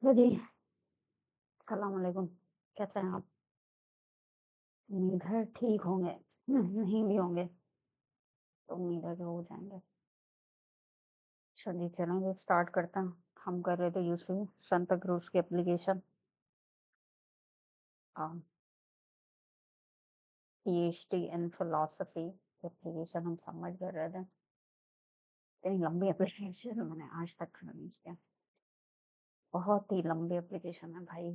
तो जी, अस्सलाम वालेकुम। कैसे हैं आप? उम्मीद है ठीक होंगे। नहीं भी होंगे तो उम्मीद है कि हो जाएँगे। चलिए चलेंगे स्टार्ट करते हैं। हम कर रहे थे यूज़ सांता क्रूज़ की application a, PhD in philosophy application हम सबमिट कर रहे थे। इतनी लंबी एप्लीकेशन मैंने आज तक नहीं किया। बहुत ही लंबी एप्लीकेशन है भाई,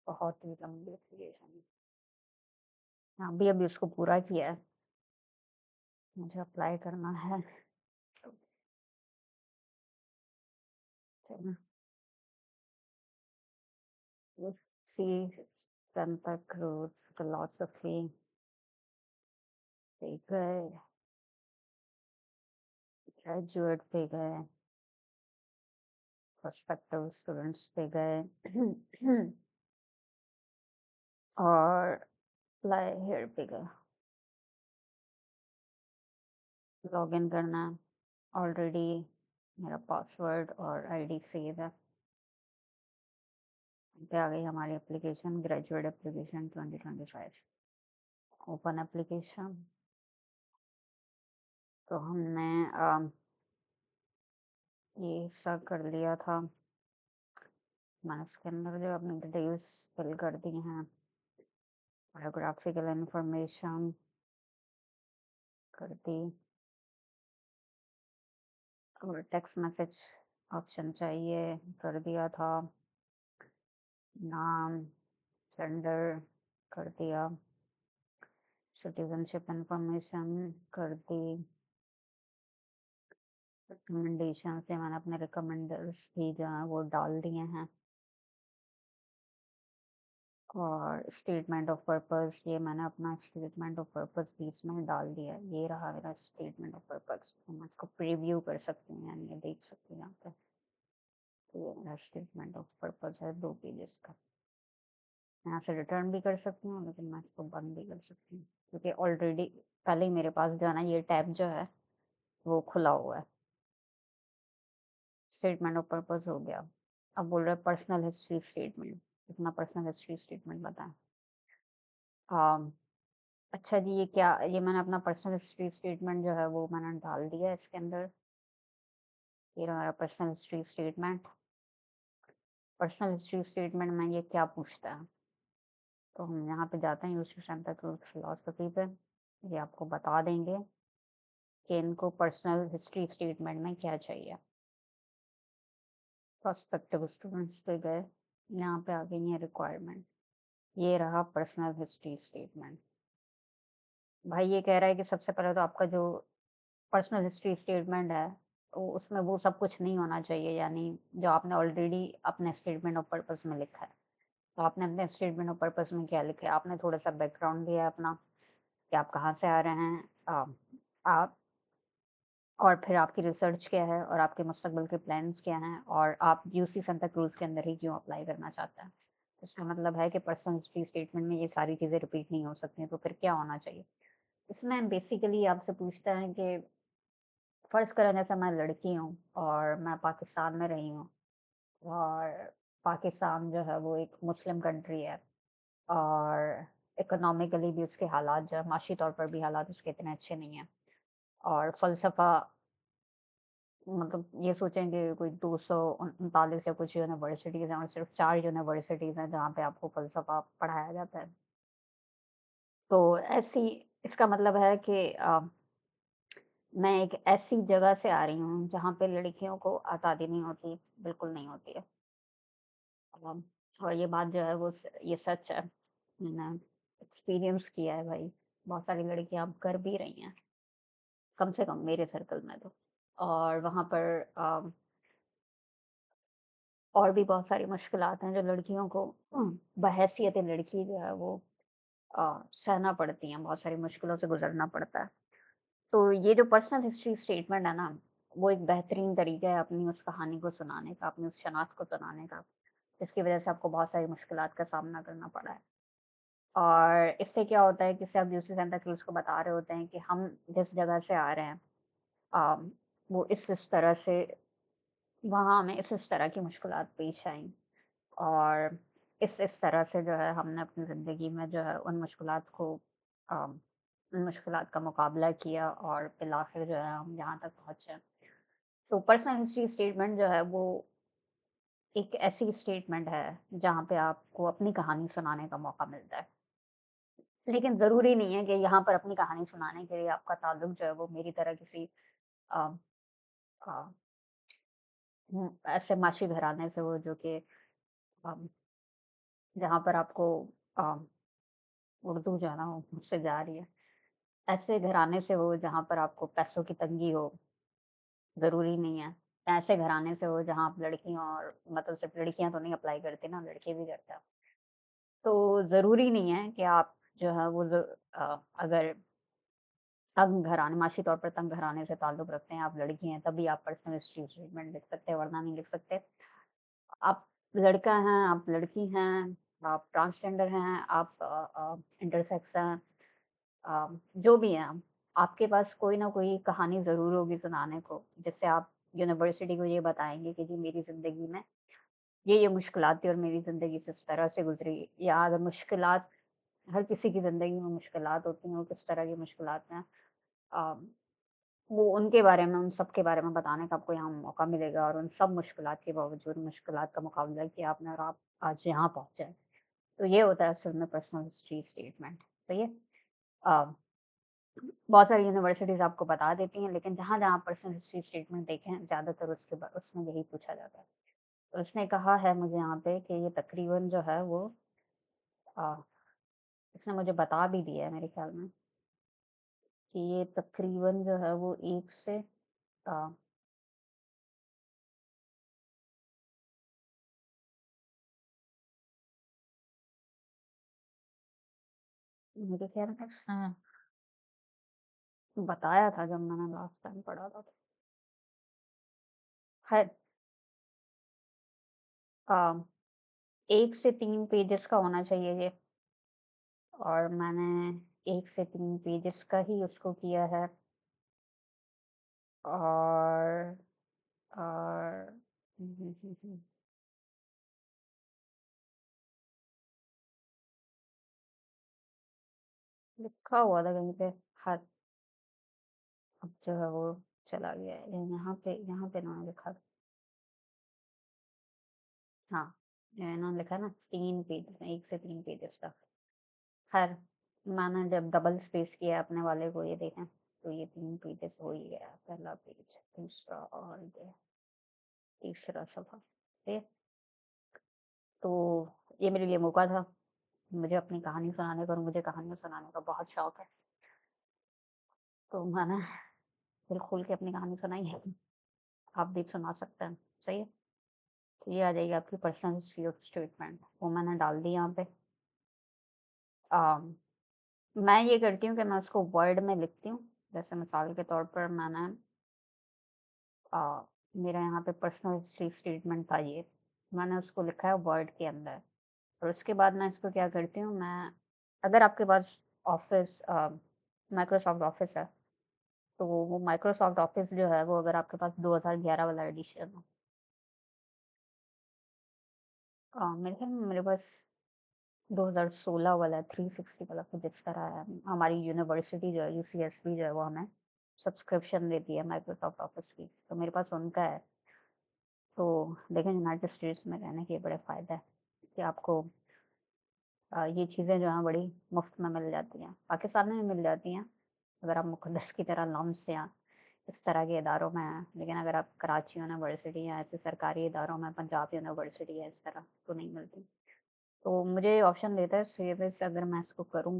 बहुत ही लंबी एप्लीकेशन है। अभी-अभी उसको पूरा किया है। मुझे अप्लाई करना है। चलो सी सांता क्रूज़ फिलॉसफी पे गए, ग्रेजुएट पे गए, प्रोस्पेक्टिव स्टूडेंट्स पे गए और अप्लाई हियर पे गए। लॉगिन करना है। ऑलरेडी मेरा पासवर्ड और आईडी सेव है। पे आ गई हमारी application graduate application 2025 open application. तो हमने ये सब कर लिया था। मैंने इसके अंदर जो अपनी डिटेल्स फिल कर दी हैं, बायोग्राफिकल इंफॉर्मेशन कर दी और टेक्स्ट मैसेज ऑप्शन चाहिए कर दिया था। नाम, जेंडर कर दिया। सिटीजनशिप इंफॉर्मेशन कर दी। रिकमेंडेशन से मैंने अपने रिकमेंडर्स भी जो हैं वो डाल दिए हैं। और स्टेटमेंट ऑफ पर्पस, ये मैंने अपना स्टेटमेंट ऑफ पर्पस भी इसमें डाल दिया है। ये रहा मेरा स्टेटमेंट ऑफ पर्पस। तो मैं इसको प्रीव्यू कर सकती हूँ, यानी ये देख सकती हूँ यहाँ पे। तो ये मेरा स्टेटमेंट ऑफ पर्पस है 2 पेजेस का। यहाँ से रिटर्न भी कर सकती हूँ, लेकिन मैं इसको बंद भी कर सकती हूँ क्योंकि ऑलरेडी पहले ही मेरे पास जो है ना ये टैब जो है वो खुला हुआ है। स्टेटमेंट ऑफ पर्पस हो गया। अब बोल रहा है पर्सनल हिस्ट्री स्टेटमेंट। कितना पर्सनल हिस्ट्री स्टेटमेंट बताएं। अम, अच्छा जी, ये मैंने अपना पर्सनल हिस्ट्री स्टेटमेंट जो है वो मैंने डाल दिया है इसके अंदर। ये रहा मेरा personal history statement. Personal history statement में ये क्या पूछता है, तो हम यहाँ पे जाते हैं यूसी सांता क्रूज फिलॉसफी पे। ये आपको बता देंगे कि इनको पर्सनल हिस्ट्री स्टेटमेंट में क्या चाहिए। प्रोस्पेक्टिव स्टूडेंट्स पे गए, यहाँ पे आ गई है रिक्वायरमेंट। ये रहा पर्सनल हिस्ट्री स्टेटमेंट। भाई ये कह रहा है कि सबसे पहले तो आपका जो पर्सनल हिस्ट्री स्टेटमेंट है, वो उसमें वो सब कुछ नहीं होना चाहिए, यानी जो आपने ऑलरेडी अपने स्टेटमेंट ऑफ पर्पस में लिखा है। तो आपने अपने स्टेटमेंट ऑफ पर्पस में क्या लिखा है, आपने थोड़ा सा बैकग्राउंड दिया है अपना कि आप कहाँ से आ रहे हैं, आप और फिर आपकी रिसर्च क्या है और आपके मुस्तकबिल के प्लान्स क्या हैं और आप यूसी सांता क्रूज के अंदर ही क्यों अप्लाई करना चाहते हैं। तो इसका मतलब है कि पर्सनल हिस्ट्री स्टेटमेंट में ये सारी चीज़ें रिपीट नहीं हो सकती, तो फिर क्या होना चाहिए। इसमें बेसिकली आपसे पूछता है कि फ़र्ज़ करें जैसे मैं लड़की हूँ और मैं पाकिस्तान में रही हूँ और पाकिस्तान जो है वो एक मुस्लिम कंट्री है और इकोनॉमिकली भी उसके हालात जो है, माशी तौर पर भी हालात उसके इतने अच्छे नहीं हैं। और फ़लसफ़ा मतलब ये सोचें कि कोई 239 या कुछ यूनिवर्सिटीज़ हैं और सिर्फ़ 4 यूनिवर्सिटीज़ हैं जहाँ पे आपको फ़लसफ़ा पढ़ाया जाता है। तो ऐसी इसका मतलब है कि मैं एक ऐसी जगह से आ रही हूँ जहाँ पे लड़कियों को आज़ादी नहीं होती, बिल्कुल नहीं होती है। अम, और ये बात जो है वो ये सच है। मैंने एक्सपीरियंस किया है भाई। बहुत सारी लड़कियाँ अब कर भी रही हैं, कम से कम मेरे सर्कल में तो। और वहाँ पर और भी बहुत सारी मुश्किलात हैं जो लड़कियों को बहैसियत लड़की जो है वो सहना पड़ती हैं, बहुत सारी मुश्किलों से गुज़रना पड़ता है। तो ये जो पर्सनल हिस्ट्री स्टेटमेंट है ना, वो एक बेहतरीन तरीका है अपनी उस कहानी को सुनाने का, अपनी उस शनाख्त को सुनाने का, जिसकी वज़ह से आपको बहुत सारी मुश्किलात का सामना करना पड़ा है। और इससे क्या होता है कि जैसे आप यूसी सेंटा क्रूज़ को बता रहे होते हैं कि हम जिस जगह से आ रहे हैं अ, वो इस तरह से वहाँ हमें इस तरह की मुश्किलात पेश आईं। और इस तरह से जो है हमने अपनी ज़िंदगी में जो है उन मुश्किलात को उन मुश्किलात का मुकाबला किया और फिर आखिर जो है हम यहाँ तक पहुँचे। तो पर्सनल हिस्ट्री स्टेटमेंट जो है वो एक ऐसी स्टेटमेंट है जहाँ पे आपको अपनी कहानी सुनाने का मौका मिलता है। लेकिन ज़रूरी नहीं है कि यहाँ पर अपनी कहानी सुनाने के लिए आपका ताल्लुक जो है वो मेरी तरह किसी अ अ, ऐसे माशी घराने से हो जो कि अम, जहाँ पर आपको अ, उर्दू जो है ना वो मुझसे जा रही है। ऐसे घराने से हो जहाँ पर आपको पैसों की तंगी हो, ज़रूरी नहीं है। ऐसे घराने से हो जहाँ आप लड़कियों और मतलब सिर्फ़ लड़कियाँ तो नहीं अप्लाई करती ना, लड़के भी करते हैं। तो ज़रूरी नहीं है कि आप जो है वो अगर तंग घराने माशी तौर पर तंग घराने से ताल्लुक़ रखते हैं, आप लड़की हैं, तभी आप पर्सनल हिस्ट्री स्टेटमेंट लिख सकते हैं, वरना नहीं लिख सकते। आप लड़का हैं, आप लड़की हैं, आप ट्रांसजेंडर हैं, आप इंटरसेक्स हैं, जो भी हैं आप, आपके पास कोई ना कोई कहानी ज़रूर होगी सुनाने को, जिससे आप यूनिवर्सिटी को ये बताएँगे कि जी मेरी ज़िंदगी में ये मुश्किलात थी और मेरी ज़िंदगी इस तरह से गुज़री, या अगर मुश्किलात हर किसी की ज़िंदगी में मुश्किलात होती हैं, वो किस तरह की मुश्किलात हैं। अ, वो उनके बारे में, उन सब के बारे में बताने का आपको यहाँ मौका मिलेगा और उन सब मुश्किलात के बावजूद मुश्किलात का मुकाबला किया आपने और आप आज यहाँ पहुँचे हैं। तो ये होता है असल में पर्सनल हिस्ट्री स्टेटमेंट, सही है? अ, बहुत सारी यूनिवर्सिटीज़ आपको बता देती हैं, लेकिन जहाँ-जहाँ पर्सनल हिस्ट्री स्टेटमेंट देखें, ज़्यादातर उसमें यही पूछा जाता है। तो उसने कहा है मुझे यहाँ पे कि ये तकरीबन जो है वो अ, उसने मुझे बता भी दिया है मेरे ख़्याल में कि ये तकरीबन जो है वो 1 से अ, मेरे ख़्याल में बताया था जब मैंने लास्ट टाइम पढ़ा था। ख़ैर अ, 1 से 3 पेजेज़ का होना चाहिए ये और मैंने 1 से 3 पेजेज़ का ही उसको किया है और और हुँ, हुँ, हुँ, हुँ। लिखा हुआ था कहीं पे ख़ैर अब जो है वो चला गया है। यहाँ पे इन्होंने लिखा था। हाँ, इन्होंने लिखा है ना 3 पेज 1 से 3 पेजेज़ का। ख़ैर मैंने जब डबल स्पेस किया अपने वाले को ये देखें, तो ये 3 पेजेज़ हो ही गया। पहला पेज, दूसरा और ये तीसरा सफ़ा। ठीक है? तो ये मेरे लिए मौका था। मुझे अपनी कहानी सुनाने का और मुझे कहानियाँ सुनाने का बहुत शौक है। तो मैंने दिल खोल के अपनी कहानी सुनाई है। आप भी सुना सकते हैं, सही है? तो ये आ जाएगी आपकी पर्सनल हिस्ट्री ऑफ स्टेटमेंट, वो मैंने डाल दी यहाँ पे। मैं ये करती हूँ कि मैं उसको वर्ड में लिखती हूँ। जैसे मिसाल के तौर पर अ, मेरा यहाँ पे पर्सनल हिस्ट्री स्टेटमेंट था ये, मैंने उसको लिखा है वर्ड के अंदर और उसके बाद मैं इसको क्या करती हूँ मैं अगर आपके पास ऑफ़िस माइक्रोसॉफ्ट ऑफ़िस है, तो वो माइक्रोसॉफ्ट ऑफ़िस जो है वो अगर आपके पास 2011 वाला एडिशन हो मेरे ख़्याल में मेरे पास 2016 वाला 360 वाला कुछ इस तरह है। हमारी यूनिवर्सिटी जो है यूसीएसबी जो है वो हमें सब्सक्रिप्शन देती है माइक्रोसॉफ्ट ऑफ़िस की, तो मेरे पास उनका है। तो लेकिन यूनाइटेड स्टेट्स में रहने के बड़े फ़ायदे हैं कि आपको ये चीज़ें जो हैं बड़ी मुफ़्त में मिल जाती हैं। पाकिस्तान में भी मिल जाती हैं, अगर आप मुक़द्दस की तरह लम्स या इस तरह के इदारों में हैं, लेकिन अगर आप कराची यूनिवर्सिटी या ऐसे सरकारी इदारों में पंजाब यूनिवर्सिटी या इस तरह तो नहीं मिलती। तो मुझे ऑप्शन देता है सेविस अगर मैं इसको करूँ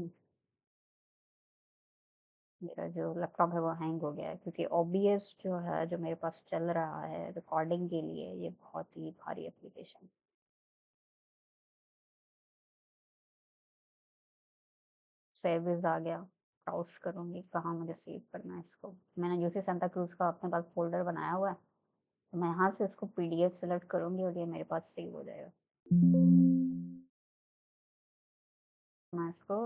मेरा जो लैपटॉप है वो हैंग हो गया है क्योंकि ओबीएस जो है जो मेरे पास चल रहा है रिकॉर्डिंग के लिए ये बहुत ही भारी एप्लीकेशन सेव एज़ आ गया ब्राउज़ करूँगी कहाँ मुझे सेव करना है इसको मैंने यूसी सांता क्रूज़ का अपने पास फ़ोल्डर बनाया हुआ है तो मैं यहाँ से इसको पीडीएफ सेलेक्ट करूँगी और ये मेरे पास सेव हो जाएगा मैं इसको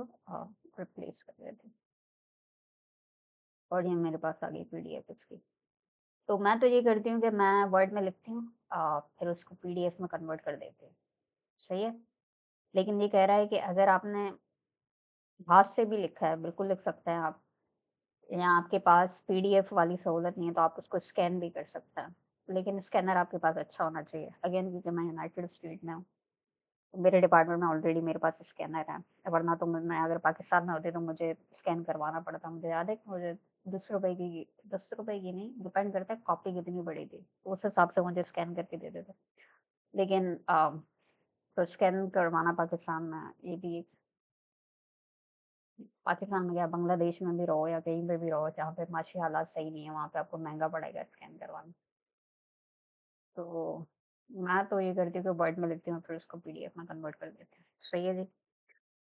रिप्लेस कर देती हूँ और ये मेरे पास आ गई पीडीएफ इसकी तो मैं तो ये करती हूँ कि मैं वर्ड में लिखती हूँ फिर उसको पीडीएफ में कन्वर्ट कर देती हूँ सही है? लेकिन ये कह रहा है कि अगर आपने हाथ से भी लिखा है, बिल्कुल लिख सकते हैं आप, या आपके पास पीडीएफ वाली सहूलत नहीं है तो आप उसको स्कैन भी कर सकते हैं। लेकिन स्कैनर आपके पास अच्छा होना चाहिए। अगेन क्योंकि मैं यूनाइटेड स्टेट में हूँ, तो मेरे डिपार्टमेंट में ऑलरेडी मेरे पास स्कैनर है। वरना तो मैं अगर पाकिस्तान में होती तो मुझे स्कैन करवाना पड़ता। मुझे याद है कि मुझे ₹10 की ₹10 की नहीं, डिपेंड करता है कॉपी कितनी बड़ी थी। तो उस हिसाब से मुझे स्कैन करके देते थे। लेकिन तो स्कैन करवाना पाकिस्तान में ये भी एक पाकिस्तान में क्या बांग्लादेश में भी रहो या कहीं पे भी रहो जहाँ पे माशी हालात सही नहीं है, वहाँ पे आपको महँगा पड़ेगा स्कैन करवाना। तो मैं तो ये करती हूँ कि वर्ड में लिखती हूँ फिर उसको पीडीएफ में कन्वर्ट कर देती हूँ। सही है जी।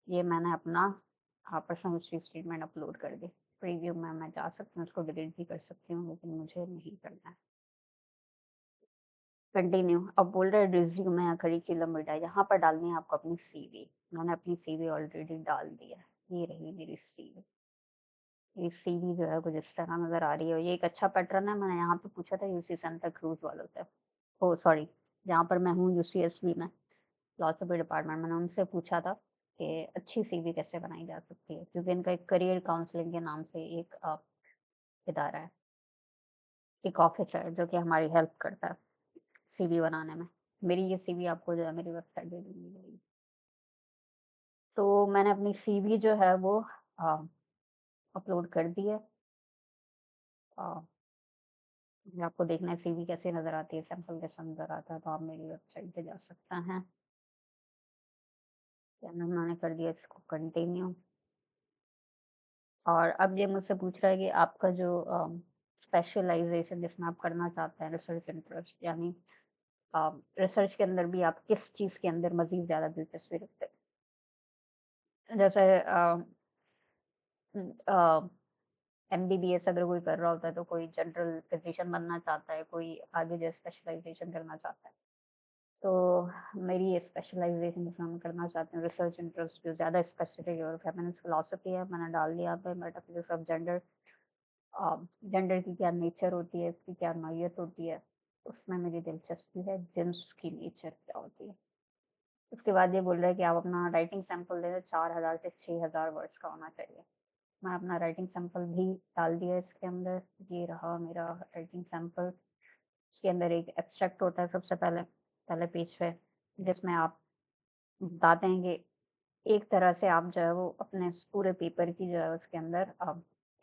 ये मैंने अपना पर्सनल हिस्ट्री स्टेटमेंट अपलोड कर दी। प्रीव्यू में मैं जा सकती हूँ, उसको डिलीट भी कर सकती हूँ, लेकिन मुझे नहीं करना है। कंटिन्यू। अब बोल रहा है रिज्यूमे या करिकुलम डेटा, यहाँ पर डालनी है आपको अपनी सीवी। मैंने अपनी सीवी ऑलरेडी डाल दी है। ये रही मेरी सीवी। ये सीवी जो है कुछ इस तरह नज़र आ रही है। ये एक अच्छा पैटर्न है। मैंने यहाँ पे पूछा था यूसी सेंटा क्रूज वालों से। ओह सॉरी, जहाँ पर मैं हूँ यूसीएसवी में, फिलॉसफी डिपार्टमेंट, मैंने उनसे पूछा था कि अच्छी सीवी कैसे बनाई जा सकती है, क्योंकि इनका एक करियर काउंसलिंग के नाम से एक इदारा है, एक ऑफिस है जो कि हमारी हेल्प करता है सीवी बनाने में। मेरी ये सीवी आपको जो है मेरी वेबसाइट पे भी मिल जाएगी। तो मैंने अपनी सीवी जो है वो अपलोड कर दी है। अ, ये आपको देखना है सीवी कैसे नज़र आती है, सैंपल कैसा नज़र आता है, तो आप मेरी वेबसाइट पे जा सकते हैं। मैंने कर दिया इसको कंटिन्यू। और अब ये मुझसे पूछ रहा है कि आपका जो स्पेशलाइज़ेशन जिसमें आप करना चाहते हैं, रिसर्च इंटरेस्ट, यानी रिसर्च के अंदर भी आप किस चीज़ के अंदर मज़ीद ज़्यादा दिलचस्पी रखते हैं? जैसे एमबीबीएस अगर कोई कर रहा होता है तो कोई जनरल फिजिशियन बनना चाहता है, कोई आगे जो स्पेशलाइज़ेशन करना चाहता है। तो मेरी ये स्पेशलाइज़ेशन जिसमें मैं करना चाहती हूँ, रिसर्च इंटरेस्ट जो ज़्यादा स्पेसिफिक है और फेमिनिस्ट फिलॉसफी है, मैंने डाल दिया यहाँ पे मेटाफिजिक्स ऑफ जेंडर। जेंडर की क्या नेचर होती है, इसकी क्या नौइयत होती है, उसमें मेरी दिलचस्पी है, जेंस की नेचर क्या होती है। उसके बाद ये बोल रहा है कि आप अपना राइटिंग सैंपल दे दें, 4000 से 6000 वर्ड्स का होना चाहिए। मैं अपना राइटिंग सैंपल भी डाल दिया इसके अंदर। ये रहा मेरा राइटिंग सैंपल। इसके अंदर एक एब्स्ट्रैक्ट होता है सबसे पहले, पहले पेज पे, जिसमें आप बताते हैं कि एक तरह से आप जो है वो अपने पूरे पेपर की जो है उसके अंदर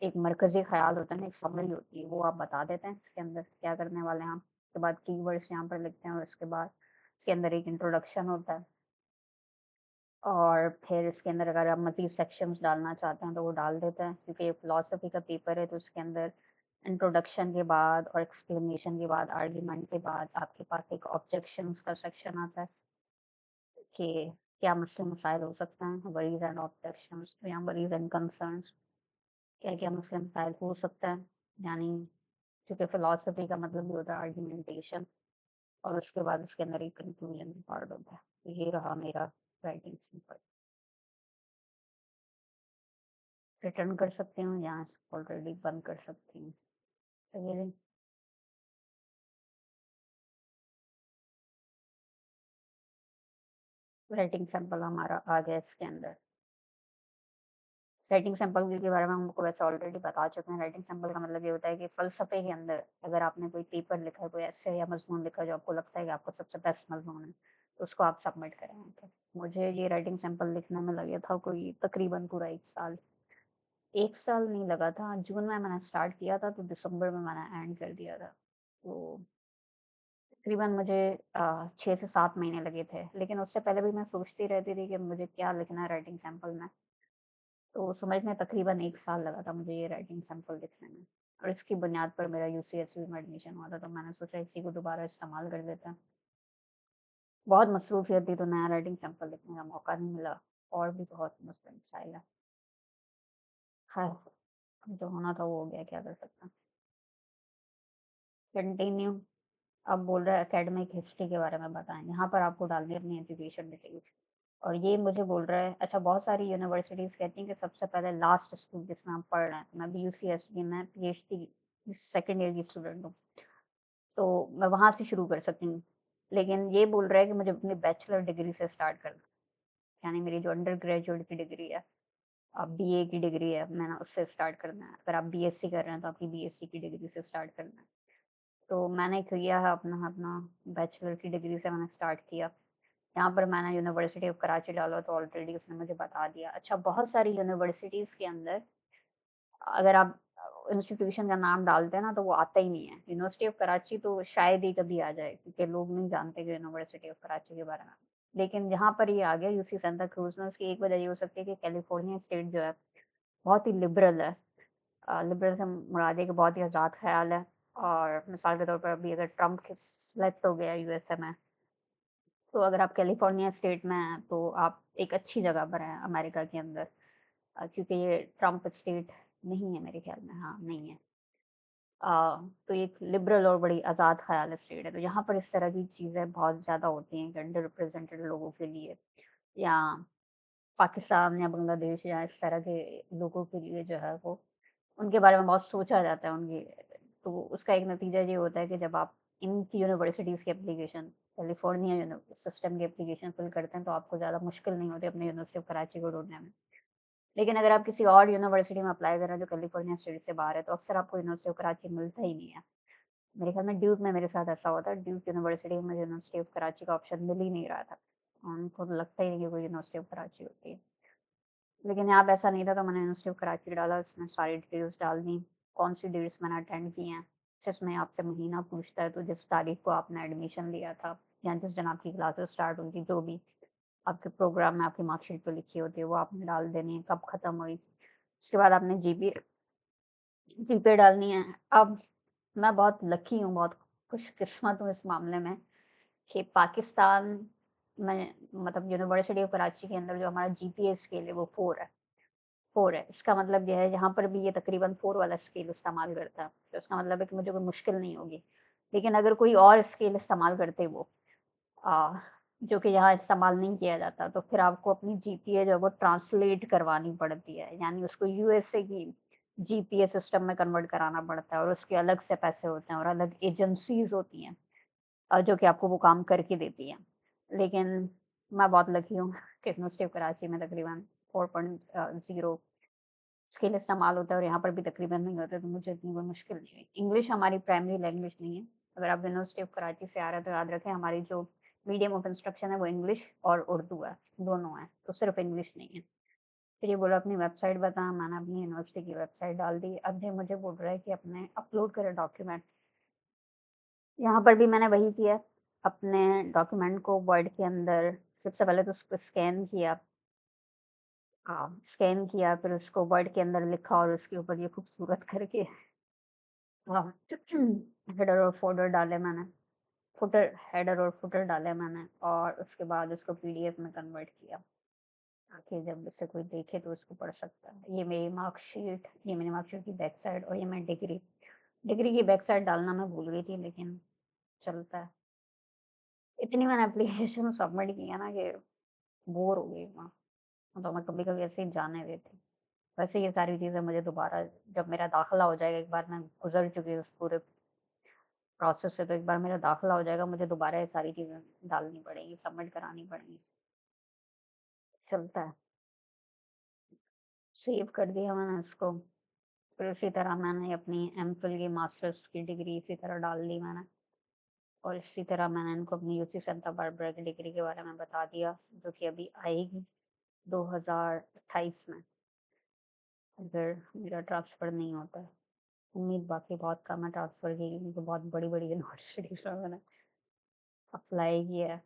एक मरकज़ी ख़्याल होता है ना, एक समरी होती है, वो आप बता देते हैं इसके अंदर क्या करने वाले हैं आप। उसके बाद कीवर्ड्स यहाँ पर लिखते हैं और उसके बाद इसके अंदर एक इंट्रोडक्शन होता है। और फिर इसके अंदर अगर आप मज़ीद सेक्शंस डालना चाहते हैं तो वो डाल देते हैं, क्योंकि ये फ़िलॉसफ़ी का पेपर है तो उसके अंदर इंट्रोडक्शन के बाद और एक्सप्लेनेशन के बाद, आर्गुमेंट के बाद आपके पास एक ऑब्जेक्शंस का सेक्शन आता है कि क्या मसले मसाइल हो सकते हैं, वरीज़ एंड ऑब्जेक्शंस या वरीज़ एंड कंसर्न्स, क्या-क्या मसले मसाइल हो सकते हैं। यानी क्योंकि फ़िलॉसफ़ी का मतलब भी होता है आर्गुमेंटेशन, और उसके बाद इसके अंदर एक कंक्लूजन पार्ट होता है। तो ये रहा मेरा राइटिंग सैंपल। रिटर्न कर सकती हूँ या इसको ऑलरेडी बंद कर सकती हूँ। सही है। राइटिंग सैंपल हमारा आ गया इसके अंदर। राइटिंग सैंपल के बारे में हम आपको वैसे ऑलरेडी बता चुके हैं। राइटिंग सैंपल का मतलब ये होता है कि फ़लसफ़े के अंदर अगर आपने कोई पेपर लिखा है, कोई एस्से या मज़मून लिखा है जो आपको लगता है कि आपका सबसे बेस्ट मज़मून है, तो उसको आप सबमिट करें वहाँ पे। मुझे ये राइटिंग सैंपल लिखने में लगा था कोई तकरीबन पूरा 1 साल। 1 साल नहीं लगा था, जून में मैंने स्टार्ट किया था तो दिसंबर में मैंने एंड कर दिया था। तो तकरीबन मुझे 6 से 7 महीने लगे थे, लेकिन उससे पहले भी मैं सोचती रहती थी कि मुझे क्या लिखना है राइटिंग सैंपल में। तो समझ में तकरीबन 1 साल लगा था मुझे ये राइटिंग सैंपल लिखने में, और इसकी बुनियाद पर मेरा यूसीएसवी में एडमिशन हुआ था, तो मैंने सोचा इसी को दोबारा इस्तेमाल कर लेते हैं। बहुत मसरूफ़ियत थी तो नया राइटिंग सैंपल लिखने का मौका नहीं मिला, और भी बहुत मसले मसाइल हैं। ख़ैर, जो होना था वो हो गया, क्या कर सकते हैं। कंटिन्यू। अब बोल रहा है एकेडमिक हिस्ट्री के बारे में बताएँ, यहाँ पर आपको डालनी है अपनी एजुकेशन डिटेल्स। और ये मुझे बोल रहा है, अच्छा बहुत सारी यूनिवर्सिटीज़ कहती हैं कि सबसे पहले लास्ट स्कूल जिसमें आप पढ़ रहे हैं, मैं भी यूसीएसबी में पीएचडी सेकंड ईयर की स्टूडेंट हूँ, तो मैं वहाँ से शुरू कर सकती हूँ। लेकिन ये बोल रहा है कि मुझे अपनी बैचलर डिग्री से स्टार्ट करना है। यानी मेरी जो अंडर ग्रेजुएट की डिग्री है, बीए की डिग्री है, मैंने उससे स्टार्ट करना है। अगर आप बीएससी कर रहे हैं तो आपकी बीएससी की डिग्री से स्टार्ट करना है। तो मैंने किया है अपना अपना बैचलर की डिग्री से मैंने स्टार्ट किया। यहाँ पर मैंने यूनिवर्सिटी ऑफ कराची डाला तो ऑलरेडी उसने मुझे बता दिया। अच्छा, बहुत सारी यूनिवर्सिटीज़ के अंदर अगर आप इंस्टीट्यूशन का नाम डालते हैं ना तो वो आता ही नहीं है। यूनिवर्सिटी ऑफ कराची तो शायद ही कभी आ जाए क्योंकि लोग नहीं जानते कि यूनिवर्सिटी ऑफ कराची के बारे में। लेकिन जहाँ पर ये आ गया यूसी सांता क्रूज़ में, उसकी एक वजह ये हो सकती है कि कैलिफ़ोर्निया स्टेट जो है बहुत ही लिबरल है। लिबरल से मुराद है कि बहुत ही आज़ाद ख़्याल है। और मिसाल के तौर पर अभी अगर ट्रम्प सेलेक्ट हो गया यूएसए में, तो अगर आप कैलिफ़ोर्निया स्टेट में हैं तो आप एक अच्छी जगह पर हैं अमेरिका के अंदर। क्योंकि ये ट्रम्प स्टेट नहीं है मेरे ख़्याल में, हाँ, नहीं है। अ, तो एक लिबरल और बड़ी आज़ाद ख़याल स्टेट है, तो यहाँ पर इस तरह की चीज़ें बहुत ज़्यादा होती हैं कि अंडर रिप्रेजेंटेड लोगों के लिए या पाकिस्तान या बांग्लादेश या इस तरह के लोगों के लिए जो है वो उनके बारे में बहुत सोचा जाता है उनकी। तो उसका एक नतीजा ये होता है कि जब आप इनकी यूनिवर्सिटीज़ की एप्लीकेशन कैलिफ़ोर्निया सिस्टम की एप्लीकेशन फिल करते हैं तो आपको ज़्यादा मुश्किल नहीं होती अपनी यूनिवर्सिटी ऑफ कराची को ढूँढने में। लेकिन अगर आप किसी और यूनिवर्सिटी में अप्लाई कर रहे हैं जो कैलिफ़ोर्निया स्टेट से बाहर है, तो अक्सर आपको यूनिवर्सिटी ऑफ कराची मिलता ही नहीं है। मेरे ख्याल में ड्यूक में मेरे साथ ऐसा हुआ था, ड्यूक यूनिवर्सिटी में मुझे यूनिवर्सिटी ऑफ कराची का ऑप्शन मिल ही नहीं रहा था। उनको तो लगता ही नहीं कि कोई यूनिवर्सिटी ऑफ कराची होती है। लेकिन यहाँ पे ऐसा नहीं था तो मैंने यूनिवर्सिटी ऑफ कराची डाला, उसमें सारी डिटेल्स डाल दी, कौन-सी डेट्स मैंने अटेंड की हैं, जिसमें आपसे महीना पूछता है तो जिस तारीख को आपने एडमिशन लिया था या जिस दिन आपकी क्लासेस स्टार्ट हुई थी, जो भी आपके प्रोग्राम में आपकी मार्कशीट पे लिखी होती है, वो आपने डाल देनी है, कब खत्म हुई। उसके बाद आपने जीपे डालनी है। अब मैं बहुत लकी हूँ, बहुत खुशकिस्मत हूँ इस मामले में कि पाकिस्तान में मतलब यूनिवर्सिटी ऑफ कराची के अंदर जो हमारा जीपीए स्केल है वो 4 है। 4 है। इसका मतलब ये है यहाँ पर भी ये तकरीबन 4 वाला स्केल इस्तेमाल करता है। तो इसका मतलब है कि मुझे कोई मुश्किल नहीं होगी। लेकिन अगर कोई और स्केल इस्तेमाल करते वो जो कि यहाँ इस्तेमाल नहीं किया जाता, तो फिर आपको अपनी जीपीए जो है वो ट्रांसलेट करवानी पड़ती है। यानी उसको यूएसए की जीपीए सिस्टम में कन्वर्ट कराना पड़ता है और उसके अलग से पैसे होते हैं और अलग एजेंसीज़ होती हैं जो कि आपको वो काम करके देती हैं। लेकिन मैं बहुत लकी हूँ कि यूनिवर्सिटी ऑफ कराची में तकरीबन 4.0 स्किल इस्तेमाल होता है और यहाँ पर भी तकरीबन नहीं होता, तो मुझे इतनी कोई मुश्किल नहीं हुई। इंग्लिश हमारी प्राइमरी लैंग्वेज नहीं है। अगर आप यूनिवर्सिटी ऑफ कराची से आ रहे हैं तो याद रखें हमारी जो मीडियम ऑफ इंस्ट्रक्शन है वो इंग्लिश और उर्दू है, दोनों है, तो सिर्फ इंग्लिश नहीं है। फिर ये बोला अपनी वेबसाइट बता, मैंने अपनी यूनिवर्सिटी की वेबसाइट डाल दी। अब ये मुझे बोल रहा है कि अपने अपलोड करें डॉक्यूमेंट। यहाँ पर भी मैंने वही किया, अपने डॉक्यूमेंट को वर्ड के अंदर सबसे पहले तो उसको स्कैन किया, फिर उसको वर्ड के अंदर लिखा और उसके ऊपर ये खूबसूरत करके हेडर और फोल्डर डाले मैंने, फुटर हेडर और फुटर डाले मैंने और उसके बाद उसको पीडीएफ में कन्वर्ट किया, ताकि जब उसे कोई देखे तो उसको पढ़ सकता है। ये मेरी मार्कशीट की बैक साइड और ये मैं डिग्री की बैक साइड डालना मैं भूल गई थी लेकिन चलता है। इतनी मैंने एप्लीकेशन सबमिट की है ना कि बोर हो गई मैं, तो मैं कभी-कभी ऐसे ही जाने देती। वैसे ये सारी चीज़ें मुझे दोबारा जब मेरा दाखिला हो जाएगा, एक बार मैं गुज़र चुकी हूँ उस पूरे प्रोसेस से, तो एक बार मेरा दाखिला हो जाएगा, मुझे दोबारा ये सारी चीज़ें डालनी पड़ेंगी, सबमिट करानी पड़ेंगी। चलता है। सेव कर दिया मैंने इसको। फिर इसी तरह मैंने अपनी एमफिल की मास्टर्स की डिग्री इसी तरह डाल दी मैंने और इसी तरह मैंने इनको अपनी यूसी सेंटा बारबरा की डिग्री के बारे में बता दिया, जो कि अभी आएगी 2028 में, अगर मेरा ट्रांसफ़र नहीं होता है। उम्मीद बाकी बहुत कम है ट्रांसफ़र की क्योंकि बहुत बड़ी-बड़ी यूनिवर्सिटीज़ में मैंने अप्लाई किया है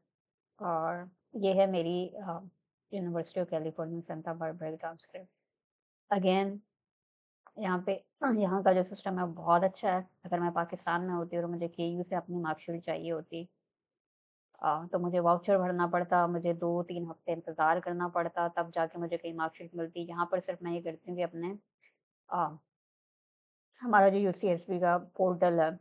और ये है मेरी university of California Santa Barbara की ट्रांसक्रिप्ट। अगेन यहाँ पे यहाँ का जो सिस्टम है वो बहुत अच्छा है। अगर मैं पाकिस्तान में होती और मुझे केयू से अपनी मार्कशीट चाहिए होती तो मुझे वाउचर भरना पड़ता, मुझे 2-3 हफ़्ते इंतज़ार करना पड़ता, तब जाके मुझे कहीं मार्कशीट मिलती। यहाँ पर सिर्फ़ मैं ये करती हूँ कि अपने अ, हमारा जो यूसीएसबी का पोर्टल है,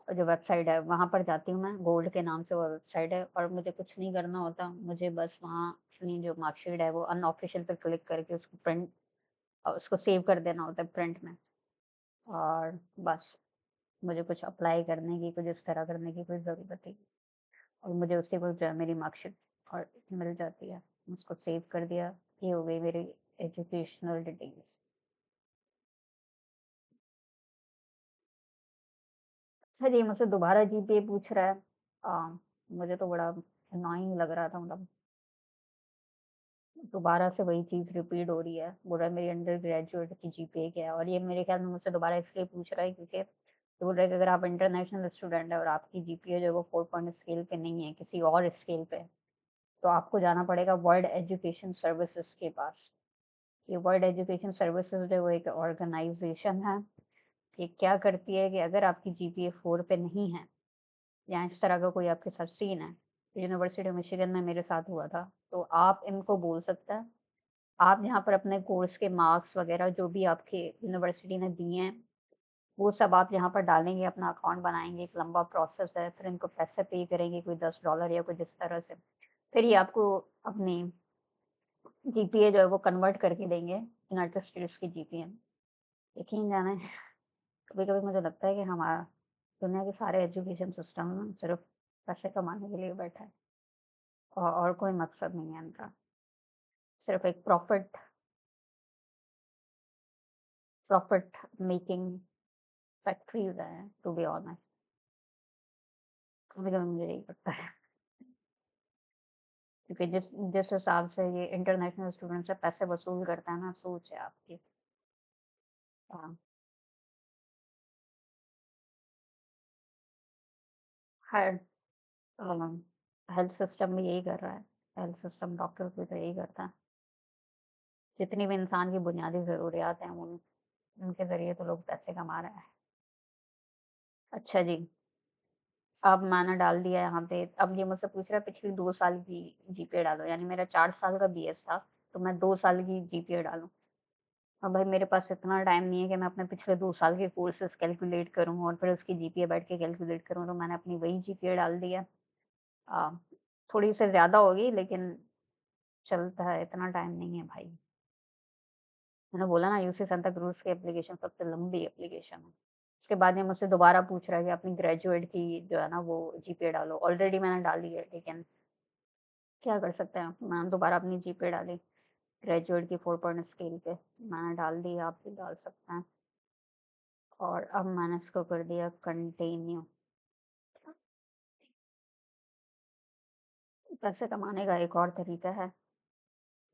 जो वेबसाइट है, वहाँ पर जाती हूँ मैं, गोल्ड के नाम से वो वेबसाइट है और मुझे कुछ नहीं करना होता। मुझे बस वहाँ अपनी जो मार्कशीट है वो अनऑफ़िशियल पे क्लिक करके उसको सेव कर देना होता है प्रिंट में और बस मुझे कुछ अप्लाई करने की, कुछ इस तरह करने की कोई ज़रूरत ही नहीं। और मुझे उसी वक़्त जो है मेरी मार्कशीट और मिल जाती है। उसको सेव कर दिया, ये हो गई मेरी एजुकेशनल डिटेल्स। अच्छा जी, मुझसे दोबारा जीपीए पूछ रहा है। मुझे तो बड़ा एननोइंग लग रहा था, मतलब दोबारा से वही चीज़ रिपीट हो रही है। बोल रहा है मेरी अंडर ग्रेजुएट की जीपीए क्या है, और ये मेरे ख्याल में मुझसे दोबारा इसलिए पूछ रहा है क्योंकि बोल रहा है कि अगर आप इंटरनेशनल स्टूडेंट हैं और आपकी जीपीए जो है वो 4 पॉइंट स्केल पे नहीं है, किसी और स्केल पे है, तो आपको जाना पड़ेगा वर्ल्ड एजुकेशन सर्विसेज़ के पास। ये वर्ल्ड एजुकेशन सर्विसेज़ जो है वो एक ऑर्गनाइज़ेशन है। ये क्या करती है कि अगर आपकी जीपीए 4 पे नहीं है या इस तरह का कोई आपके साथ सीन है, यूनिवर्सिटी ऑफ मिशिगन में मेरे साथ हुआ था, तो आप इनको बोल सकते हैं। आप यहाँ पर अपने कोर्स के मार्क्स वगैरह जो भी आपके यूनिवर्सिटी ने दिए हैं, वो सब आप यहाँ पर डालेंगे, अपना अकाउंट बनाएँगे, एक लंबा प्रोसेस है, फिर इनको पैसे पे करेंगे, कोई $10 या कुछ इस तरह से। फिर ये आपको अपनी जीपीए जो है वो कन्वर्ट करके देंगे यूनाइटेड स्टेट्स की जीपीए में। यकीन जाने कभी-कभी मुझे लगता है कि हमारा दुनिया के सारे एजुकेशन सिस्टम ना सिर्फ़ पैसे कमाने के लिए बैठा है, और कोई मकसद नहीं है इनका। सिर्फ़ एक प्रॉफिट मेकिंग फैक्ट्रीज़ हैं, टू बी ऑनेस्ट। कभी-कभी मुझे यही लगता है, क्योंकि जिस जिस हिसाब से ये इंटरनेशनल स्टूडेंट से पैसे वसूल करता है ना, सोच है आपकी। हाँ, हर हेल्थ सिस्टम भी यही कर रहा है। हेल्थ सिस्टम डॉक्टर भी तो यही करता है। जितनी भी इंसान की बुनियादी ज़रूरियात हैं, उनके ज़रिए तो लोग पैसे कमा रहे हैं। अच्छा जी, अब मैंने डाल दिया यहाँ पे, अब ये मुझसे पूछ रहा है पिछली 2 साल की जीपीए डालो, यानी मेरा 4 साल का बीएस था, तो मैं 2 साल की जीपीए डालूँ। अब भाई मेरे पास इतना टाइम नहीं है कि मैं अपने पिछले 2 साल के कोर्सेज़ कैलकुलेट करूँ और फिर उसकी जीपीए बैठ के कैलकुलेट करूँ, तो मैंने अपनी वही जीपीए डाल दी है। अ, थोड़ी-सी ज़्यादा होगी, लेकिन चलता है, इतना टाइम नहीं है भाई। मैंने बोला ना, यूसी सांता क्रूज़ की एप्लीकेशन सबसे लंबी एप्लीकेशन है। उसके बाद ये मुझसे दोबारा पूछ रहा है कि अपनी ग्रेजुएट की जो है ना वो जीपीए डालो। ऑलरेडी मैंने डाली है, लेकिन क्या कर सकते हैं, मैंने दोबारा अपनी जीपीए डाली। ग्रेजुएट की 4 पॉइंट स्केल पे मैंने डाल दी, आप भी डाल सकते हैं। और अब मैंने इसको कर दिया कंटिन्यू। पैसे कमाने का एक और तरीका है,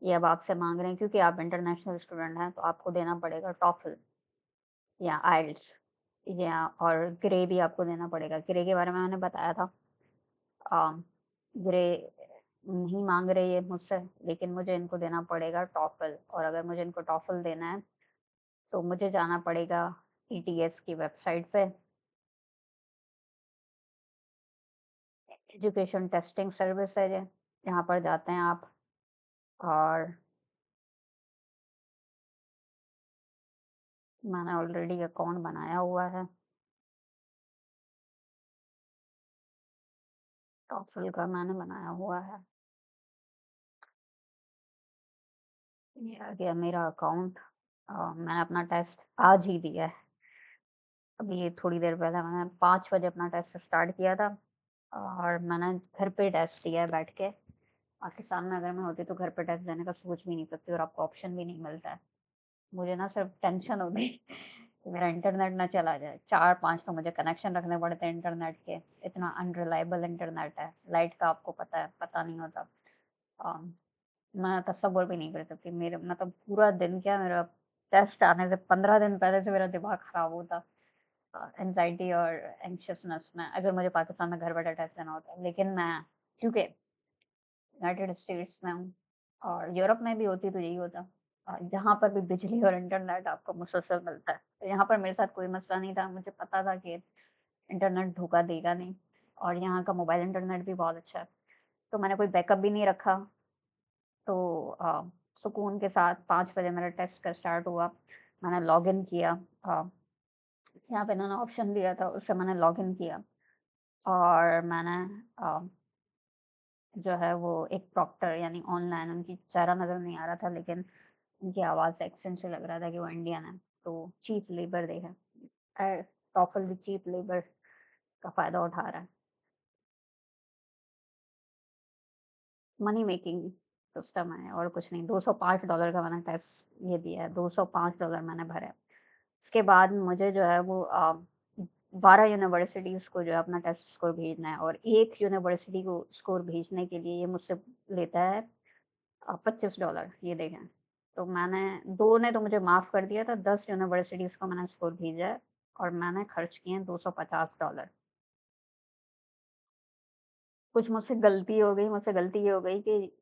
ये अब आपसे माँग रहे हैं क्योंकि आप इंटरनेशनल स्टूडेंट हैं, तो आपको देना पड़ेगा टॉफ़ल या आइल्स, या और ग्रे भी आपको देना पड़ेगा। ग्रे के बारे में मैंने बताया था। अ, ग्रे नहीं माँग रहे ये मुझसे, लेकिन मुझे इनको देना पड़ेगा टॉफ़ल, और अगर मुझे इनको टॉफ़ल देना है, तो मुझे जाना पड़ेगा ईटीएस की वेबसाइट पे, एजुकेशन टेस्टिंग सर्विस है ये, यहाँ पर जाते हैं आप, और मैंने ऑलरेडी अकाउंट बनाया हुआ है। टॉफ़ल का मैंने बनाया हुआ है। ये आ गया मेरा अकाउंट। मैंने अपना टेस्ट आज ही दिया है। अभी ये थोड़ी देर पहले मैंने 5 बजे अपना टेस्ट स्टार्ट किया था, और मैंने घर पे टेस्ट दिया है बैठ के। पाकिस्तान में अगर मैं होती तो घर पे टेस्ट देने का सोच भी नहीं सकती, और आपको ऑप्शन भी नहीं मिलता है। मुझे ना सिर्फ़ टेंशन होती कि मेरा इंटरनेट ना चला जाए। 4-5 तो मुझे कनेक्शन रखने पड़ते हैं इंटरनेट के। इतना अनरिलायबल इंटरनेट है। लाइट का आपको पता है, पता नहीं होता। अ, मैं तसव्वुर भी नहीं कर सकती। मेरे मतलब पूरा दिन क्या, मेरा टेस्ट आने से 15 दिन पहले से मेरा दिमाग खराब होता। एंग्ज़ायटी और एंग्ज़ियसनेस में, अगर मुझे पाकिस्तान में घर बैठे टेस्ट देना होता। लेकिन मैं क्योंकि यूनाइटेड स्टेट्स में हूँ, और यूरोप में भी होती तो यही होता। जहाँ पर भी बिजली और इंटरनेट आपको मुसलसल मिलता है। तो यहाँ पर मेरे साथ कोई मसला नहीं था, मुझे पता था कि इंटरनेट धोखा देगा नहीं, और यहाँ का मोबाइल इंटरनेट भी बहुत अच्छा है। तो मैंने कोई बैकअप भी नहीं रखा, तो सुकून के साथ 5 बजे मेरा टेस्ट का स्टार्ट हुआ। मैंने लॉगिन किया, अ, यहाँ पे इन्होंने ऑप्शन दिया था, उससे मैंने लॉगिन किया, और मैंने अ, जो है वो एक प्रॉक्टर यानी ऑनलाइन, उनकी चेहरा नज़र नहीं आ रहा था, लेकिन उनकी आवाज़ से एक्सेंट से लग रहा था कि वो इंडियन है, तो चीप लेबर दे है। टॉफल भी चीप लेबर का फ़ायदा उठा रहा है। मनी मेकिंग सिस्टम है और कुछ नहीं। $205 का मैंने टैक्स ये दिया है, $205 मैंने भरे हैं। उसके बाद मुझे जो है वो 12 यूनिवर्सिटीज़ को जो है अपना टेस्ट स्कोर भेजना है और एक यूनिवर्सिटी को स्कोर भेजने के लिए ये मुझसे लेता है $25 ये देखें। तो मैंने 2 ने तो मुझे माफ़ कर दिया था, 10 यूनिवर्सिटीज़ को मैंने स्कोर भेजा है और मैंने खर्च किए हैं $250। कुछ मुझसे गलती ये हो गई कि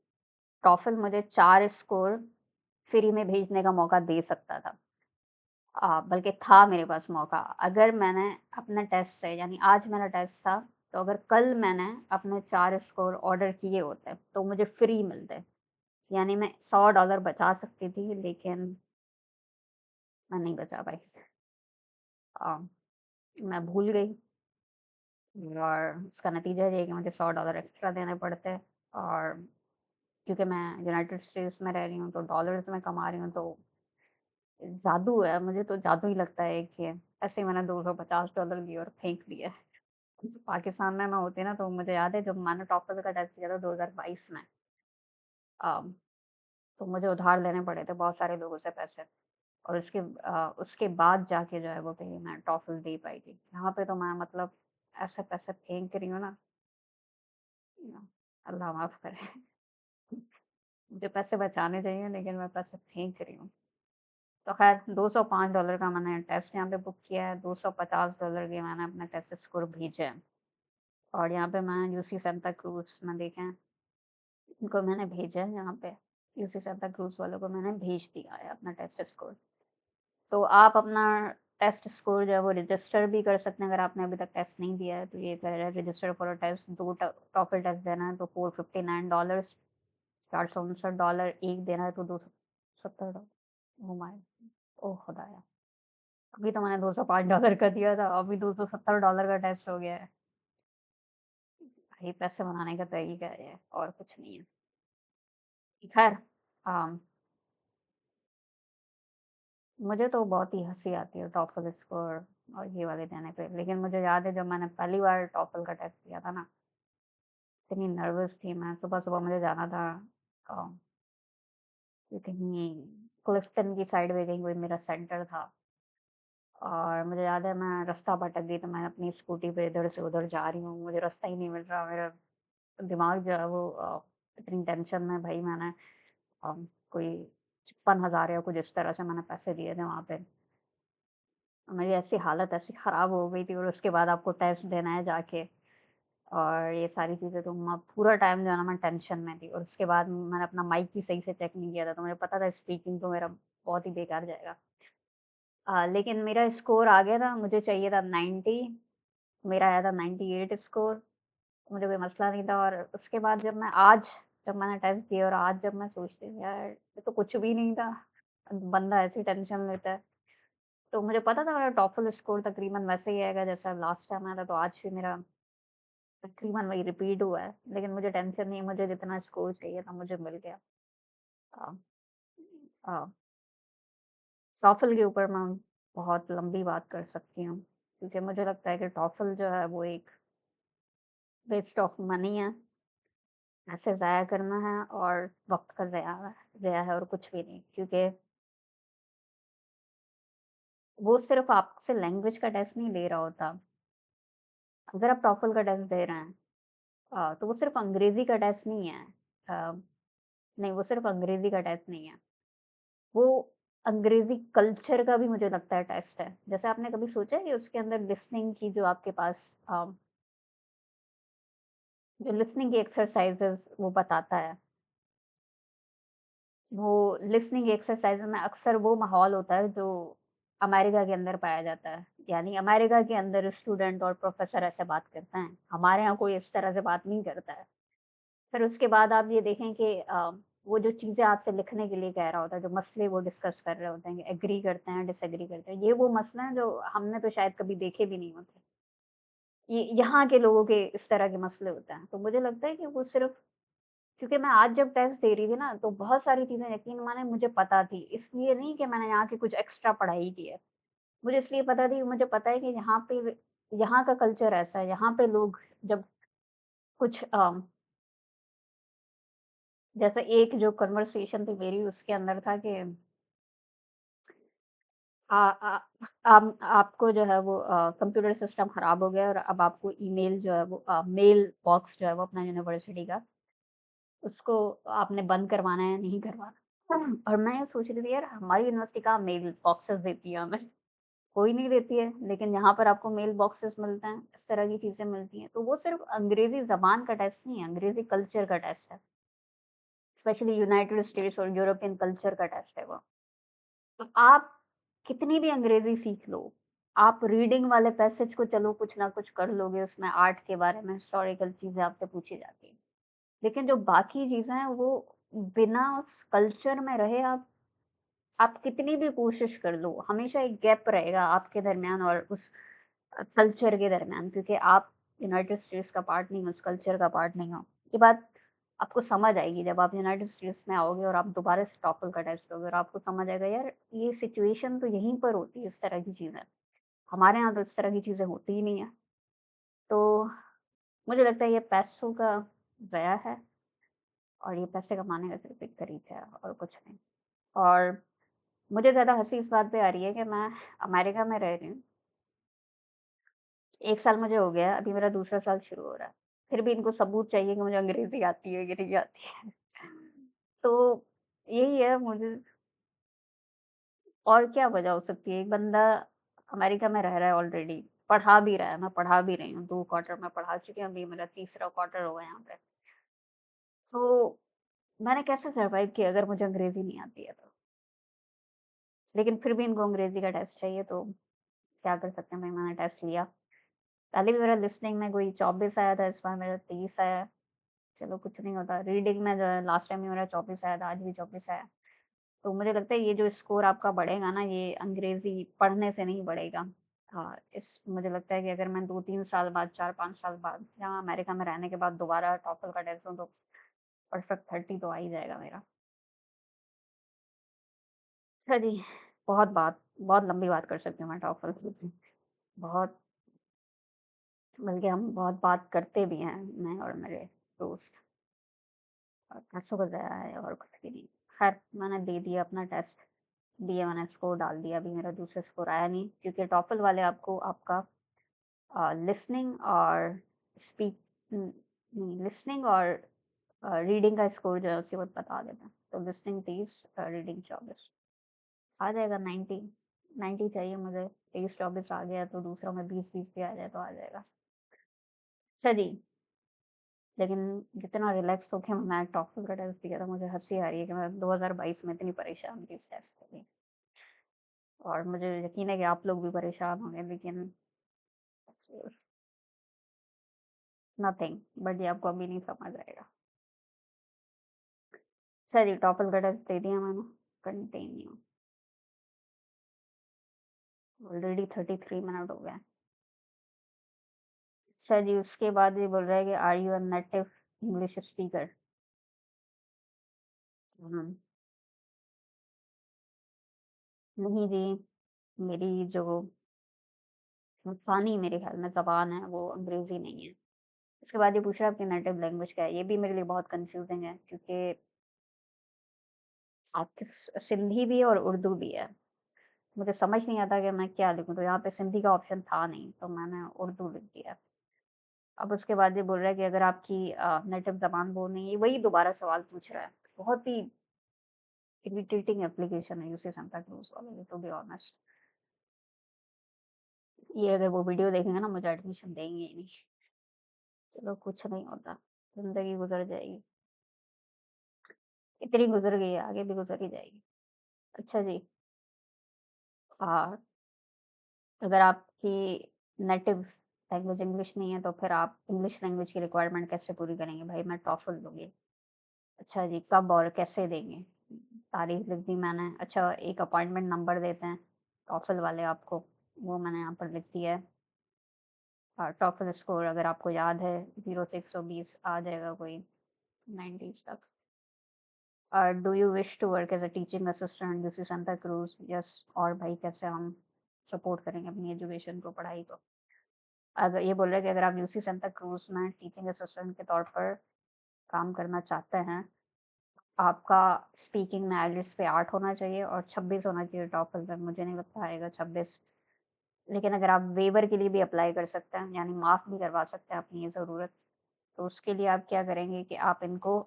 टॉफ़ल मुझे 4 स्कोर फ्री में भेजने का मौका दे सकता था। बल्कि था मेरे पास मौका। अगर मैंने अपने टेस्ट से यानी आज मेरा टेस्ट था, तो अगर कल मैंने अपने 4 स्कोर ऑर्डर किए होते, तो मुझे फ्री मिलते। यानी मैं $100 बचा सकती थी, लेकिन मैं नहीं बचा पाई। अ, मैं भूल गई और उसका नतीजा ये है कि मुझे $100 एक्स्ट्रा देने पड़ते और क्योंकि मैं यूनाइटेड स्टेट्स में रह रही हूँ, तो डॉलर्स में कमा रही हूँ, तो जादू है, मुझे तो जादू ही लगता है कि ऐसे ही मैंने $250 दिए और फेंक दिए। पाकिस्तान में मैं होती ना, तो मुझे याद है जब मैंने टॉफ़ल का टेस्ट दिया था 2022 में, अ, तो मुझे उधार लेने पड़े थे बहुत सारे लोगों से पैसे और उसके बाद जाके जो है वो कहीं मैं टॉफ़ल दे पाई थी। यहाँ पे तो मैं मतलब ऐसे पैसे फेंक रही हूँ ना, या अल्लाह माफ़ करे। मुझे पैसे बचाने चाहिए लेकिन मैं पैसे फेंक रही हूँ। तो ख़ैर $205 का मैंने टेस्ट यहाँ पे बुक किया है, $250 के मैंने अपने टेस्ट स्कोर भेजे हैं और यहाँ पे मैं यूसी सांता क्रूज़ में देखें, इनको मैंने भेजा है यहाँ पे, यूसी सांता क्रूज़ वालों को मैंने भेज दिया है अपना टेस्ट स्कोर। तो आप अपना टेस्ट स्कोर जो है वो रजिस्टर भी कर सकते हैं अगर आपने अभी तक टेस्ट नहीं दिया है, तो ये कह रहा है register for a test 2 TOEFL test देना है तो $459 $459 एक देना है तो $270 ओह माय ओह खुदाया! अभी तो मैंने $205 का दिया था, अभी $270 का टेस्ट हो गया है। भाई पैसे बनाने का तरीका है ये और कुछ नहीं है। खैर अम, मुझे तो बहुत ही हँसी आती है टॉफ़ल स्कोर और ये वाले देने पे, लेकिन मुझे याद है जब मैंने पहली बार टॉफ़ल का टेस्ट दिया था ना, इतनी नर्वस थी मैं, सुबह-सुबह मुझे जाना था अ, ये कहीं क्लिफ्टन की साइड में कहीं कोई मेरा सेंटर था और मुझे याद है मैं रास्ता भटक गई तो मैं अपनी स्कूटी पे इधर से उधर जा रही हूँ, मुझे रास्ता ही नहीं मिल रहा, मेरा दिमाग जो है वो इतनी टेंशन में भई मैंने अ, कोई 56,000 या कुछ इस तरह से मैंने पैसे दिए थे वहाँ पे। मेरी ऐसी हालत ऐसी ख़राब हो गई थी और उसके बाद आपको टेस्ट देना है जाके और ये सारी चीज़ें तो मैं पूरा टाइम जो है ना मैं टेंशन में थी और उसके बाद मैंने अपना माइक भी सही से चेक नहीं किया था, तो मुझे पता था स्पीकिंग तो मेरा बहुत ही बेकार जाएगा। लेकिन मेरा स्कोर आ गया था, मुझे चाहिए था 90 मेरा आया था 98 स्कोर, मुझे कोई मसला नहीं था और उसके बाद जब मैंने टेस्ट दिया और आज जब मैं सोचती हूँ यार, ये तो कुछ भी नहीं था, बंदा ऐसी टेंशन लेता है। तो मुझे पता था मेरा टॉफ़ल स्कोर तकरीबन वैसे ही आएगा जैसा लास्ट टाइम आया था, तो आज भी मेरा तकरीबन वही रिपीट हुआ है। लेकिन मुझे टेंशन नहीं है, मुझे जितना स्कोर चाहिए था मुझे मिल गया। अ अ, टॉफ़ल के ऊपर मैं बहुत लंबी बात कर सकती हूँ, क्योंकि मुझे लगता है कि टॉफ़ल जो है वो एक वेस्ट ऑफ मनी है, ऐसे ज़ाया करना है और वक़्त का ज़िया है और कुछ भी नहीं। क्योंकि वो सिर्फ़ आपसे लैंग्वेज का टेस्ट नहीं ले रहा होता। अगर आप टॉफ़ल का टेस्ट दे रहे हैं तो वो सिर्फ़ अंग्रेज़ी का टेस्ट नहीं है। अ, नहीं, वो सिर्फ़ अंग्रेज़ी का टेस्ट नहीं है। वो अंग्रेज़ी कल्चर का भी मुझे लगता है टेस्ट है। जैसे आपने कभी सोचा है कि उसके अंदर लिसनिंग की जो आपके पास जो लिसनिंग की एक्सरसाइज़ेज़ वो बताता है, वो लिसनिंग एक्सरसाइज़ में अक्सर वो माहौल होता है जो अमेरिका के अंदर पाया जाता है। यानी अमेरिका के अंदर स्टूडेंट और प्रोफ़ेसर ऐसे बात करते हैं। हमारे यहाँ कोई इस तरह से बात नहीं करता है। फिर उसके बाद आप ये देखें कि वो जो चीज़ें आपसे लिखने के लिए कह रहा होता है, जो मसले वो डिस्कस कर रहे होते हैं, एग्री करते हैं, डिसएग्री करते हैं। ये वो मसले हैं जो हमने तो शायद कभी देखे भी नहीं होते। ये यहाँ के लोगों के इस तरह के मसले होते हैं। तो मुझे लगता है कि वो सिर्फ़ क्योंकि मैं आज जब टेस्ट दे रही थी ना, तो बहुत सारी चीज़ें यकीन माने मुझे पता थी। इसलिए नहीं कि मैंने यहाँ की कुछ एक्स्ट्रा पढ़ाई की है। मुझे इसलिए पता थी, मुझे पता है कि यहाँ का कल्चर ऐसा है, यहाँ पे लोग जब कुछ जैसे एक जो कन्वर्सेशन थी मेरी उसके अंदर था कि आ आ आपको जो है वो कंप्यूटर सिस्टम खराब हो गया और अब आपको ईमेल जो है वो मेल बॉक्स जो है वो अपना यूनिवर्सिटी का, उसको आपने बंद करवाना है या नहीं करवाना। और मैं ये सोच रही थी यार हमारी यूनिवर्सिटी कहाँ मेल बॉक्सेस देती है हमें, कोई नहीं देती है, लेकिन यहाँ पर आपको मेल बॉक्सेस मिलते हैं, इस तरह की चीज़ें मिलती हैं। तो वो सिर्फ़ अंग्रेज़ी ज़बान का टेस्ट नहीं है, अंग्रेज़ी कल्चर का टेस्ट है। स्पेशली यूनाइटेड स्टेट्स और यूरोपियन कल्चर का टेस्ट है वो। तो आप कितनी भी अंग्रेज़ी सीख लो, आप रीडिंग वाले पैसेज को चलो कुछ ना कुछ कर लोगे, उसमें आर्ट के बारे में हिस्टोरिकल चीज़ें आपसे पूछी जाती हैं। लेकिन जो बाकी चीज़ें हैं वो बिना उस कल्चर में रहे आप कितनी भी कोशिश कर लो, हमेशा एक गैप रहेगा आपके दरमियान और उस कल्चर के दरमियान, क्योंकि आप यूनाइटेड स्टेट्स का पार्ट नहीं हो, उस कल्चर का पार्ट नहीं हो। ये बात आपको समझ आएगी जब आप यूनाइटेड स्टेट्स में आओगे और आप दोबारा से टॉफल का टेस्ट दोगे और आपको समझ आएगा यार ये सिचुएशन तो यहीं पर होती है इस तरह की चीज़ें। हमारे यहाँ तो इस तरह की चीज़ें होती ही नहीं है। तो मुझे लगता है ये पैसों का ज़ाया है और ये पैसे कमाने का सिर्फ़ एक तरीका है और कुछ नहीं। और मुझे ज़्यादा हँसी इस बात पे आ रही है कि मैं अमेरिका में रह रही हूँ। 1 साल मुझे हो गया है, अभी मेरा दूसरा साल शुरू हो रहा है। फिर भी इनको सबूत चाहिए कि मुझे अंग्रेज़ी आती है कि नहीं आती है। तो यही है मुझे, और क्या वजह हो सकती है? एक बंदा अमेरिका में रह रहा है ऑलरेडी, पढ़ा भी रहा है, मैं पढ़ा भी रही हूँ, 2 क्वार्टर मैं पढ़ा चुकी हूँ, अभी मेरा तीसरा क्वार्टर होगा यहाँ पे। तो मैंने कैसे सर्वाइव किया अगर मुझे अंग्रेज़ी नहीं आती है तो? लेकिन फिर भी इनको अंग्रेज़ी का टेस्ट चाहिए तो क्या कर सकते हैं भाई, मैंने टेस्ट लिया। पहले भी मेरा लिसनिंग में कोई 24 आया था, इस बार मेरा 30 आया है। चलो कुछ नहीं होता। रीडिंग में जो है लास्ट टाइम भी मेरा 24 आया था, आज भी 24 आया। तो मुझे लगता है ये जो स्कोर आपका बढ़ेगा ना, ये अंग्रेज़ी पढ़ने से नहीं बढ़ेगा। हाँ, इस मुझे लगता है कि अगर मैं 2-3 साल बाद, 4-5 साल बाद यहाँ अमेरिका में रहने के बाद दोबारा टॉफ़ल का टेस्ट दूँ तो परफेक्ट 30 तो आ ही जाएगा मेरा। अच्छा जी, बहुत लंबी बात कर सकती हूँ मैं टॉफ़ल की। बहुत, बल्कि हम बहुत बात करते भी हैं, मैं और मेरे दोस्त। और पैसों का ज़ाया है और कुछ भी नहीं। ख़ैर मैंने दे दिया अपना टेस्ट, दिया मैंने स्कोर डाल दिया, अभी मेरा दूसरा स्कोर आया नहीं क्योंकि टॉफ़ल वाले आपको आपका लिसनिंग और स्पीक नहीं, लिसनिंग और रीडिंग का स्कोर जो है उसी वक़्त बता देते हैं। तो लिसनिंग 30 रीडिंग 24 आ जाएगा 90, 90 चाहिए मुझे, 23-24 आ गया तो दूसरा में 20-20 भी आ जाए तो आ जाएगा। अच्छा जी, लेकिन जितना रिलैक्स होके मैं टॉफ़ल का टेस्ट दिया था, मुझे हँसी आ रही है कि मैं 2022 में इतनी परेशान थी इस टेस्ट के लिए। और मुझे यकीन है कि आप लोग भी परेशान होंगे, लेकिन नथिंग, बट ये आपको अभी नहीं समझ आएगा। अच्छा जी, टॉफ़ल का टेस्ट दे दिया मैंने, कंटिन्यू। ऑलरेडी 33 मिनट हो गए हैं। अच्छा जी, उसके बाद ये बोल रहा है कि are you a native English speaker? हुँ, नहीं जी, मेरी जो स्थानीय मेरे ख़्याल में ज़बान है वो अंग्रेज़ी नहीं है। उसके बाद ये पूछ रहा है आपकी नेटिव लैंग्वेज क्या है? ये भी मेरे लिए बहुत कन्फ्यूज़िंग है क्योंकि आपके सिंधी भी है और उर्दू भी है। मुझे समझ नहीं आता कि मैं क्या लिखूँ, तो यहाँ पे सिंधी का ऑप्शन था नहीं, तो मैंने उर्दू लिख दिया। अब उसके बाद ये बोल रहा है कि अगर आपकी नेटिव ज़बान वो नहीं है, वही दोबारा सवाल पूछ रहा है। बहुत ही इरिटेटिंग एप्लीकेशन है यूसी सेंटा क्रूज़ वाला ये, टू बी ऑनेस्ट। ये अगर वो वीडियो देखेंगे ना मुझे एडमिशन देंगे ही नहीं। चलो कुछ नहीं होता, ज़िंदगी गुज़र जाएगी। इतनी गुज़र गई है, आगे भी गुज़र ही जाएगी। अच्छा जी, हाँ, अगर आपकी नेटिव लैंग्वेज इंग्लिश नहीं है, तो फिर आप इंग्लिश लैंग्वेज की रिक्वायरमेंट कैसे पूरी करेंगे? भाई मैं टॉफ़ल दूँगी। अच्छा जी, कब और कैसे देंगे? तारीख लिख दी मैंने। अच्छा, एक अपॉइंटमेंट नंबर देते हैं टॉफ़ल वाले आपको, वो मैंने यहाँ पर लिख दिया है। टोफल स्कोर अगर आपको याद है 0 से 120 आ जाएगा कोई 90s तक। Do you wish to work as a teaching assistant UC Santa Cruz? Yes. और भाई कैसे हम सपोर्ट करेंगे अपनी एजुकेशन को, पढ़ाई को? अगर ये बोल रहा है कि अगर आप यूसी सांता क्रूज़ में टीचिंग असिस्टेंट के तौर पर काम करना चाहते हैं, आपका स्पीकिंग में आइलेट्स पे 8 होना चाहिए और 26 होना चाहिए टॉफल में, मुझे नहीं लगता आएगा 26। लेकिन अगर आप वेवर के लिए भी अप्लाई कर सकते हैं, यानी माफ़ भी करवा सकते हैं अपनी ये ज़रूरत, तो उसके लिए आप क्या करेंगे कि आप इनको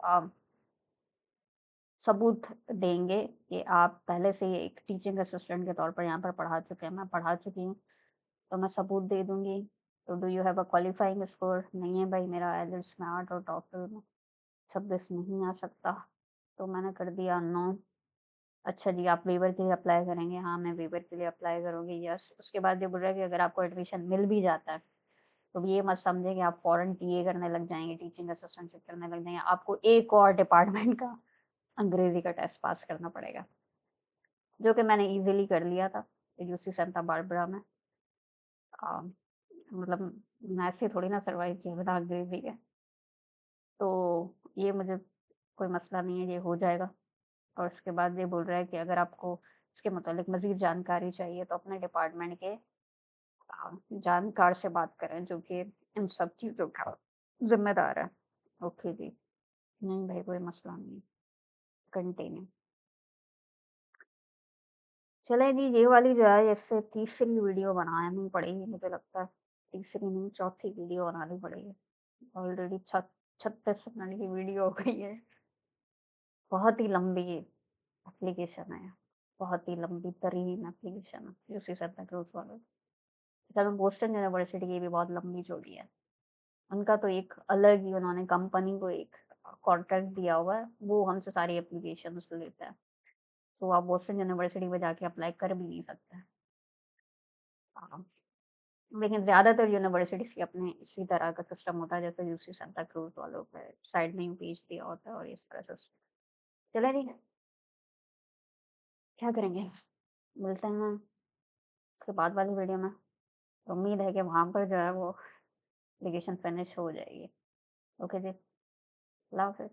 सबूत देंगे कि आप पहले से ही एक टीचिंग असिस्टेंट के तौर पर यहाँ पर पढ़ा चुके हैं, मैं पढ़ा चुकी हूँ, तो मैं सबूत दे दूँगी। तो do you have a qualifying score? नहीं है भाई, मेरा आइलेट्स में 8 और टॉफल में 26 नहीं आ सकता। तो मैंने कर दिया नो। अच्छा जी, आप वेवर के लिए अप्लाई करेंगे? हाँ, मैं वेवर के लिए अप्लाई करूँगी, यस। उसके बाद ये बोल रहा है कि अगर आपको एडमिशन मिल भी जाता है, तो ये मत समझें कि आप फ़ौरन टीए करने लग जाएँगे, टीचिंग असिस्टेंटशिप करने लग जाएँगे। आपको एक और डिपार्टमेंट का अंग्रेज़ी का टेस्ट पास करना पड़ेगा, जो कि मैंने ईज़िली कर लिया था यूसी सेंटा बारबरा में। अ, मतलब मैं ऐसे थोड़ी ना सर्वाइव किया बिना अंग्रेज़ी के। तो ये मुझे कोई मसला नहीं है, ये हो जाएगा। और उसके बाद ये बोल रहा है कि अगर आपको इसके मुतालिक मज़ीद जानकारी चाहिए तो अपने डिपार्टमेंट के जानकार से बात करें, जो कि इन सब चीज़ों का ज़िम्मेदार है। ओके जी। नहीं भाई, कोई मसला नहीं है। कंटिन्यू। चलें जी, ये वाली जो है इससे तीसरी वीडियो बनानी पड़ेगी मुझे लगता है। तीसरी नहीं, चौथी वीडियो बनानी पड़ेगी। ऑलरेडी 36 मिनट की वीडियो हो गई है। बहुत ही लंबी एप्लीकेशन है। बहुत ही लंबी तरीन एप्लीकेशन है यूसी सेंटा क्रूज़ वालों की। अच्छा, तो बोस्टन यूनिवर्सिटी की भी बहुत लंबी चौड़ी है। उनका तो एक अलग ही उन्होंने कंपनी को एक कॉन्ट्रैक्ट दिया हुआ है, वो हमसे सारी एप्लीकेशंस लेता है। तो आप बोस्टन यूनिवर्सिटी में जाके अप्लाई कर भी नहीं सकते हैं। हाँ, लेकिन ज़्यादातर यूनिवर्सिटीज़ के अपने इसी तरह का सिस्टम होता है, जैसे यूसी सेंटा क्रूज़ वालों पे साइड में ही पेज दिया होता है और इस तरह से। चलिए जी, क्या करेंगे? मिलते हैं इसके बाद वाली वीडियो में। तो उम्मीद है कि वहाँ पर जो है वो एप्लीकेशन फिनिश हो जाएगी। ओके जी, अल्लाह हाफ़िज़।